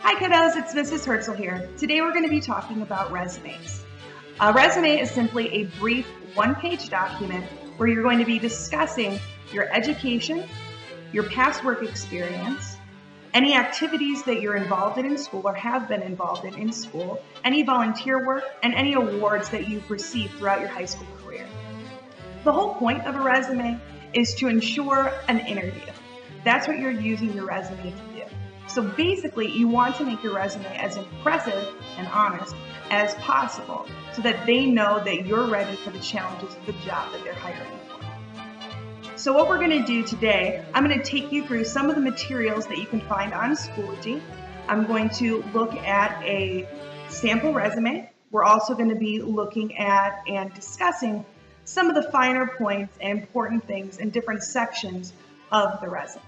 Hi kiddos, it's Mrs. Hirzel here. Today we're going to be talking about resumes. A resume is simply a brief one-page document where you're going to be discussing your education, your past work experience, any activities that you're involved in school or have been involved in school, any volunteer work, and any awards that you've received throughout your high school career. The whole point of a resume is to ensure an interview. That's what you're using your resume to do. So basically, you want to make your resume as impressive and honest as possible so that they know that you're ready for the challenges of the job that they're hiring for. So what we're going to do today, I'm going to take you through some of the materials that you can find on Schoology. I'm going to look at a sample resume. We're also going to be looking at and discussing some of the finer points and important things in different sections of the resume.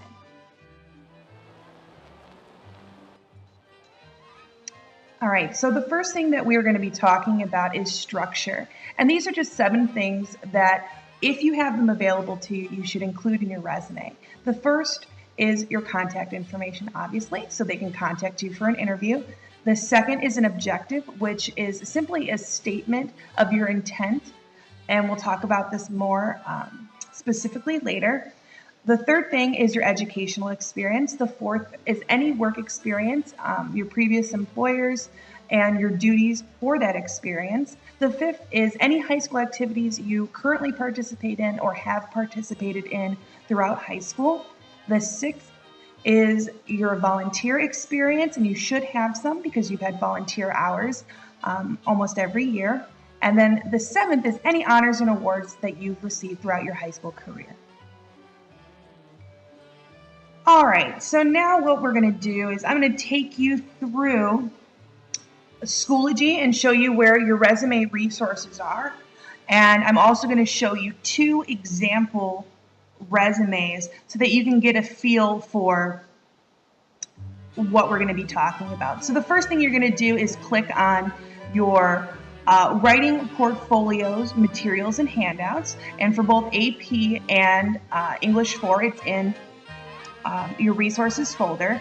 All right, so the first thing that we are going to be talking about is structure. And these are just 7 things that if you have them available to you, you should include in your resume. The first is your contact information, obviously, so they can contact you for an interview. The second is an objective, which is simply a statement of your intent. And we'll talk about this more specifically later. The third thing is your educational experience. The fourth is any work experience, your previous employers, and your duties for that experience. The fifth is any high school activities you currently participate in or have participated in throughout high school. The sixth is your volunteer experience, and you should have some because you've had volunteer hours almost every year. And then the seventh is any honors and awards that you've received throughout your high school career. All right, so now what we're going to do is I'm going to take you through Schoology and show you where your resume resources are. And I'm also going to show you 2 example resumes so that you can get a feel for what we're going to be talking about. So the first thing you're going to do is click on your writing portfolios, materials, and handouts. And for both AP and English 4, it's in your resources folder.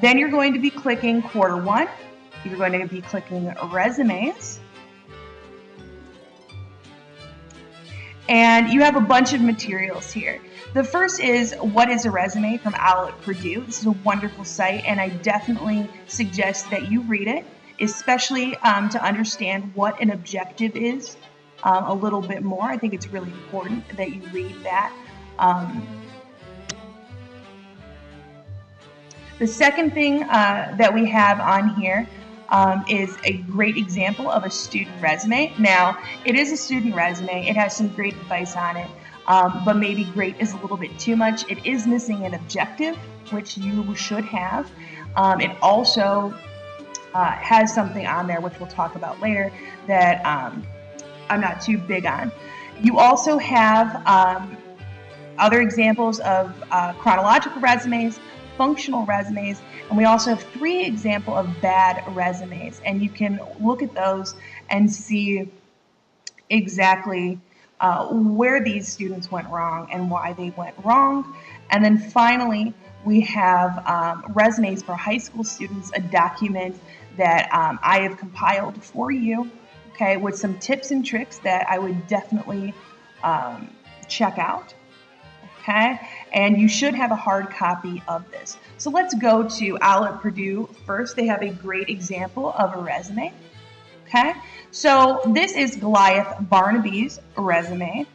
Then you're going to be clicking quarter 1. You're going to be clicking resumes. And you have a bunch of materials here. The first is What is a Resume from Owl at Purdue. This is a wonderful site, and I definitely suggest that you read it, especially to understand what an objective is a little bit more. I think it's really important that you read that. The second thing that we have on here is a great example of a student resume. Now, it is a student resume. It has some great advice on it, but maybe great is a little bit too much. It is missing an objective, which you should have. It also has something on there, which we'll talk about later, that I'm not too big on. You also have other examples of chronological resumes, functional resumes, and we also have 3 examples of bad resumes, and you can look at those and see exactly where these students went wrong and why they went wrong. And then finally, we have resumes for high school students, a document that I have compiled for you, okay, with some tips and tricks that I would definitely check out. Okay, and you should have a hard copy of this. So let's go to Owl at Purdue first. They have a great example of a resume. Okay, so this is Goliath Barnaby's resume.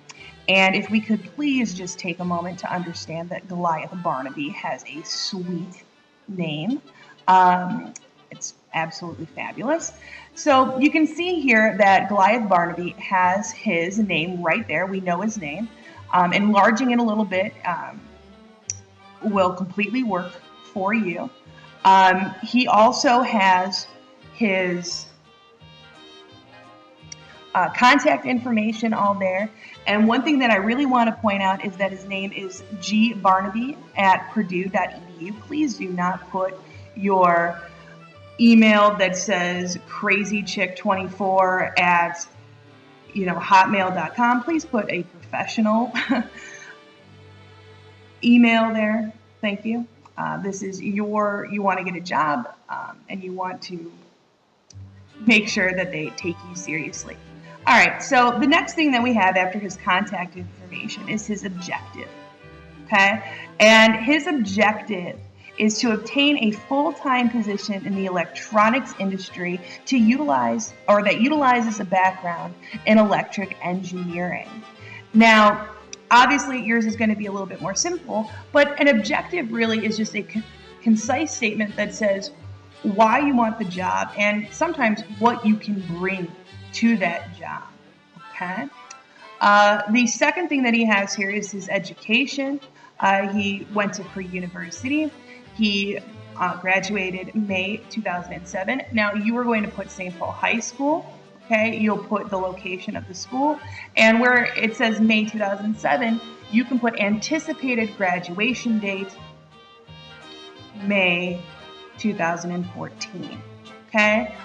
And if we could please just take a moment to understand that Goliath Barnaby has a sweet name. It's absolutely fabulous. So you can see here that Goliath Barnaby has his name right there. We know his name. Enlarging it a little bit will completely work for you. He also has his contact information all there. And one thing that I really want to point out is that his name is gbarnaby@purdue.edu. Please do not put your email that says crazychick24 at hotmail.com. Please put a professional email there. Thank you. This is you want to get a job, and you want to make sure that they take you seriously. All right, so the next thing that we have after his contact information is his objective, okay? And his objective is to obtain a full-time position in the electronics industry that utilizes a background in electric engineering. Now, obviously yours is going to be a little bit more simple, but an objective really is just a concise statement that says why you want the job and sometimes what you can bring to that job, okay? The second thing that he has here is his education. He went to pre-university. He graduated May 2007. Now you are going to put St. Paul High School, okay? You'll put the location of the school, and where it says May 2007, you can put anticipated graduation date, May 2014, okay?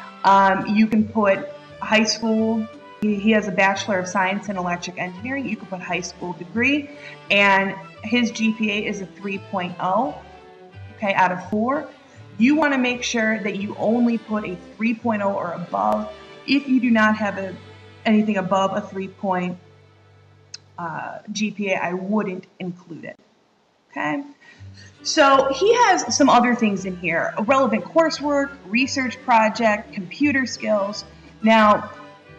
You can put high school. He has a Bachelor of Science in Electric Engineering. You can put high school degree, and his GPA is a 3.0, okay, out of 4. You want to make sure that you only put a 3.0 or above. If you do not have anything above a 3 GPA, I wouldn't include it, okay? So he has some other things in here: relevant coursework, research project, computer skills. Now,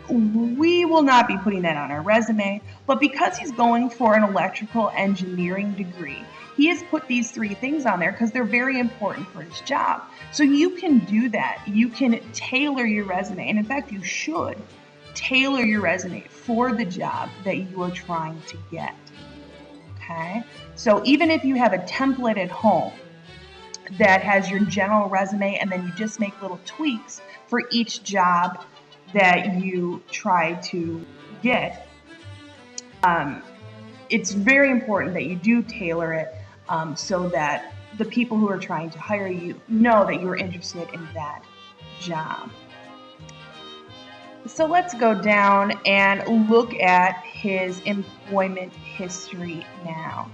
we will not be putting that on our resume, but because he's going for an electrical engineering degree, he has put these 3 things on there because they're very important for his job. So you can do that. You can tailor your resume, and in fact, you should tailor your resume for the job that you are trying to get. Okay? So even if you have a template at home that has your general resume and then you just make little tweaks for each job that you try to get, it's very important that you do tailor it so that the people who are trying to hire you know that you're interested in that job. So let's go down and look at his employment history now.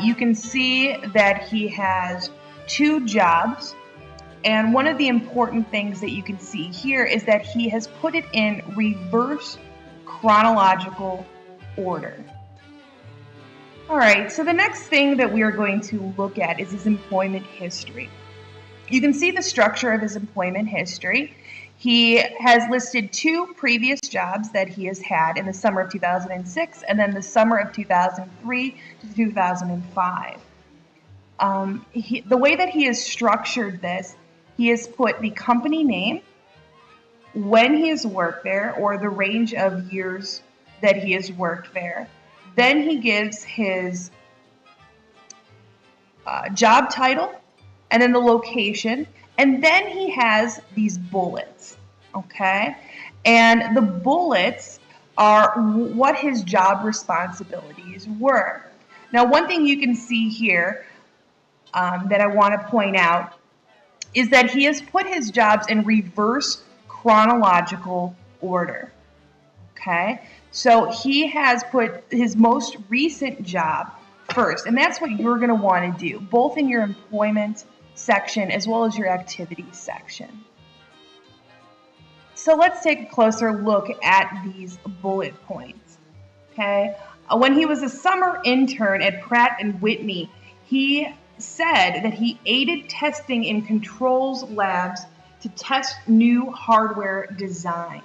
You can see that he has 2 jobs, and one of the important things that you can see here is that he has put it in reverse chronological order. All right, so the next thing that we are going to look at is his employment history. You can see the structure of his employment history. He has listed 2 previous jobs that he has had in the summer of 2006 and then the summer of 2003 to 2005. The way that he has structured this, he has put the company name, when he has worked there, or the range of years that he has worked there. Then he gives his job title, and then the location, and then he has these bullets, okay? And the bullets are what his job responsibilities were. Now, one thing you can see here that I want to point out is that he has put his jobs in reverse chronological order, okay? So he has put his most recent job first, and that's what you're going to want to do, both in your employment section as well as your activities section. So let's take a closer look at these bullet points, okay? When he was a summer intern at Pratt & Whitney, he said that he aided testing in controls labs to test new hardware designs.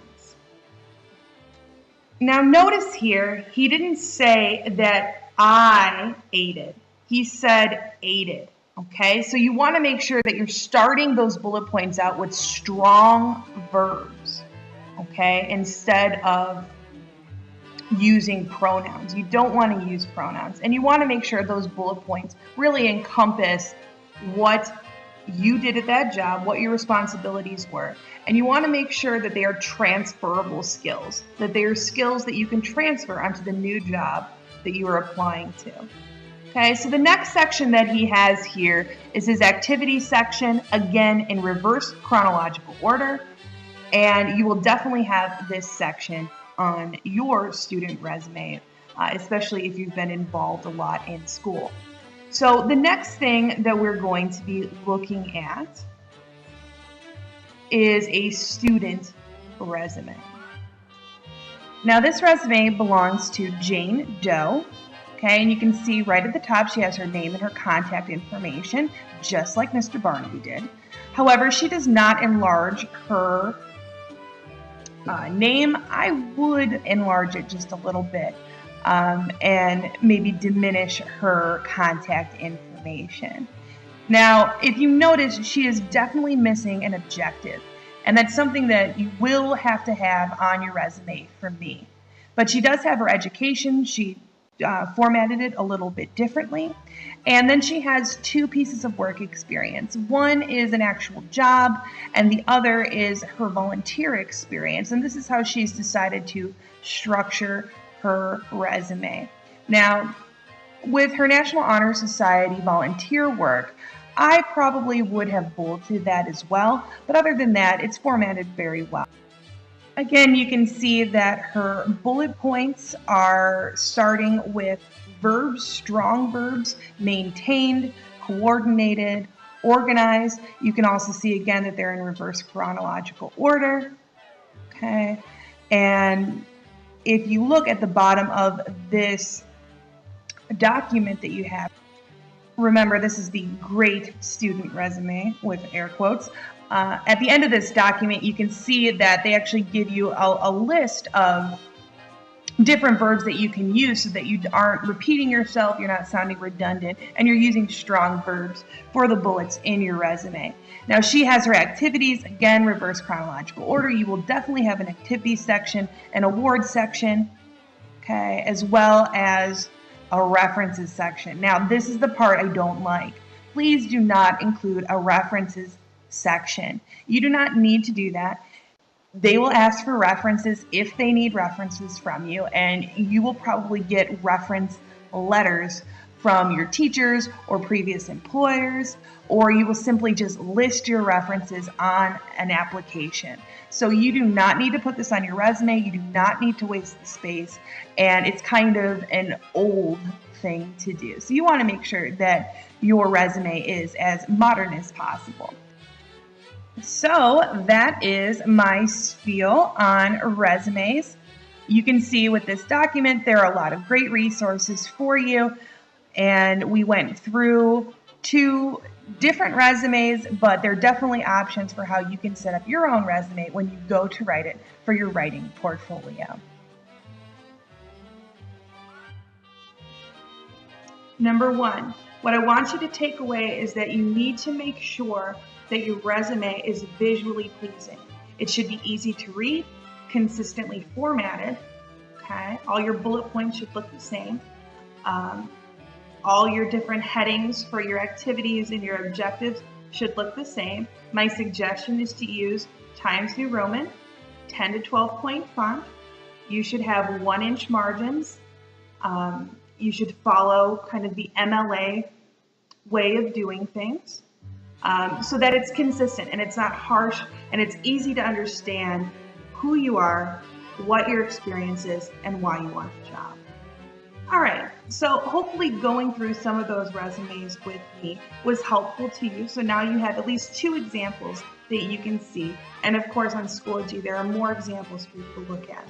Now notice here, he didn't say that I aided. He said aided, okay? So you want to make sure that you're starting those bullet points out with strong verbs, okay? Instead of using pronouns. You don't want to use pronouns. And you want to make sure those bullet points really encompass what you did at that job, what your responsibilities were. And you want to make sure that they are transferable skills, that they are skills that you can transfer onto the new job that you are applying to. Okay, so the next section that he has here is his activities section, again in reverse chronological order. And you will definitely have this section on your student resume, especially if you've been involved a lot in school. So the next thing that we're going to be looking at is a student resume. Now this resume belongs to Jane Doe, okay, and you can see right at the top she has her name and her contact information, just like Mr. Barnaby did. However, she does not enlarge her name. I would enlarge it just a little bit and maybe diminish her contact information. Now, if you notice, she is definitely missing an objective, and that's something that you will have to have on your resume for me. But she does have her education. She formatted it a little bit differently. And then she has 2 pieces of work experience. One is an actual job, and the other is her volunteer experience. And this is how she's decided to structure her resume. Now, with her National Honor Society volunteer work, I probably would have bolded that as well, but other than that, it's formatted very well. Again, you can see that her bullet points are starting with verbs, strong verbs, maintained, coordinated, organized. You can also see again that they're in reverse chronological order. Okay, and if you look at the bottom of this document that you have, remember this is the great student resume with air quotes. At the end of this document, you can see that they actually give you a list of different verbs that you can use so that you aren't repeating yourself, you're not sounding redundant, and you're using strong verbs for the bullets in your resume. Now she has her activities, again, reverse chronological order. You will definitely have an activity section, an award section, okay, as well as a references section. Now this is the part I don't like. Please do not include a references section. You do not need to do that. They will ask for references if they need references from you, and you will probably get reference letters from your teachers or previous employers, or you will simply just list your references on an application. So you do not need to put this on your resume. You do not need to waste the space, and it's kind of an old thing to do. So you want to make sure that your resume is as modern as possible. So that is my spiel on resumes. You can see with this document there are a lot of great resources for you, and we went through 2 different resumes, but there are definitely options for how you can set up your own resume when you go to write it for your writing portfolio. Number 1, what I want you to take away is that you need to make sure that your resume is visually pleasing. It should be easy to read, consistently formatted, okay? All your bullet points should look the same. All your different headings for your activities and your objectives should look the same. My suggestion is to use Times New Roman, 10 to 12 point font. You should have 1-inch margins. You should follow kind of the MLA way of doing things. So that it's consistent and it's not harsh and it's easy to understand who you are, what your experience is, and why you want the job. All right, so hopefully going through some of those resumes with me was helpful to you. So now you have at least 2 examples that you can see. And of course on Schoology, there are more examples for you to look at.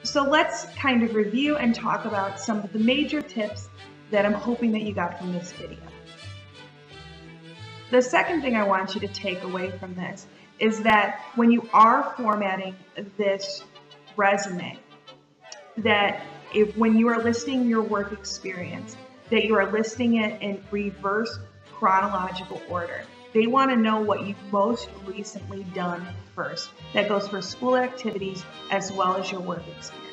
So let's kind of review and talk about some of the major tips that I'm hoping that you got from this video. The second thing I want you to take away from this is that when you are formatting this resume, that when you are listing your work experience, that you are listing it in reverse chronological order. They want to know what you've most recently done first. That goes for school activities as well as your work experience.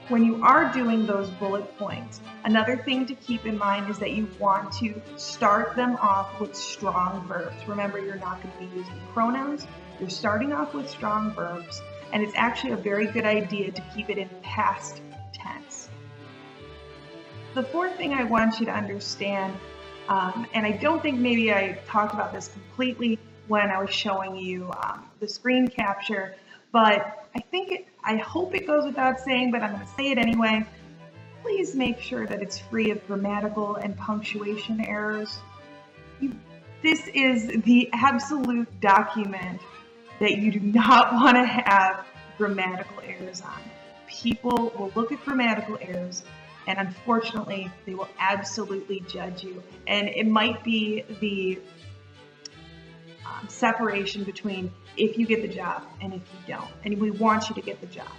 When you are doing those bullet points, another thing to keep in mind is that you want to start them off with strong verbs. Remember, you're not going to be using pronouns. You're starting off with strong verbs, and it's actually a very good idea to keep it in past tense. The 4th thing I want you to understand, and I don't think maybe I talked about this completely when I was showing you the screen capture, but I hope it goes without saying, but I'm going to say it anyway. please make sure that it's free of grammatical and punctuation errors. This is the absolute document that you do not want to have grammatical errors on. People will look at grammatical errors, and unfortunately, they will absolutely judge you. And it might be the separation between if you get the job and if you don't. And we want you to get the job.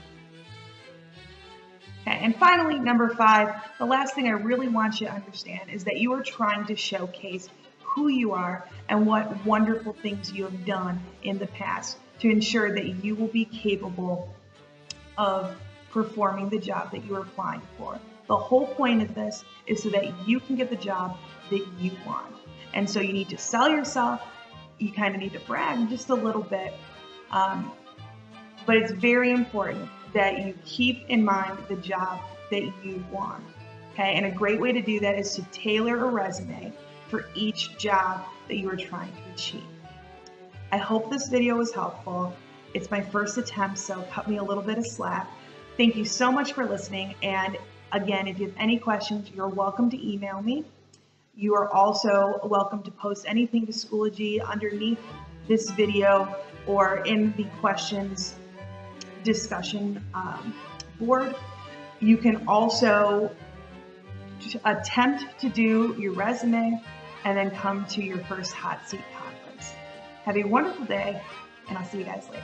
Okay, and finally, number 5, the last thing I really want you to understand is that you are trying to showcase who you are and what wonderful things you have done in the past to ensure that you will be capable of performing the job that you're applying for. The whole point of this is so that you can get the job that you want. And so you need to sell yourself. You kind of need to brag just a little bit. But it's very important that you keep in mind the job that you want. Okay, and a great way to do that is to tailor a resume for each job that you are trying to achieve. I hope this video was helpful. It's my first attempt, so cut me a little bit of slack. Thank you so much for listening. And again, if you have any questions, you're welcome to email me. You are also welcome to post anything to Schoology underneath this video or in the questions discussion board. You can also attempt to do your resume and then come to your first hot seat conference. Have a wonderful day, and I'll see you guys later.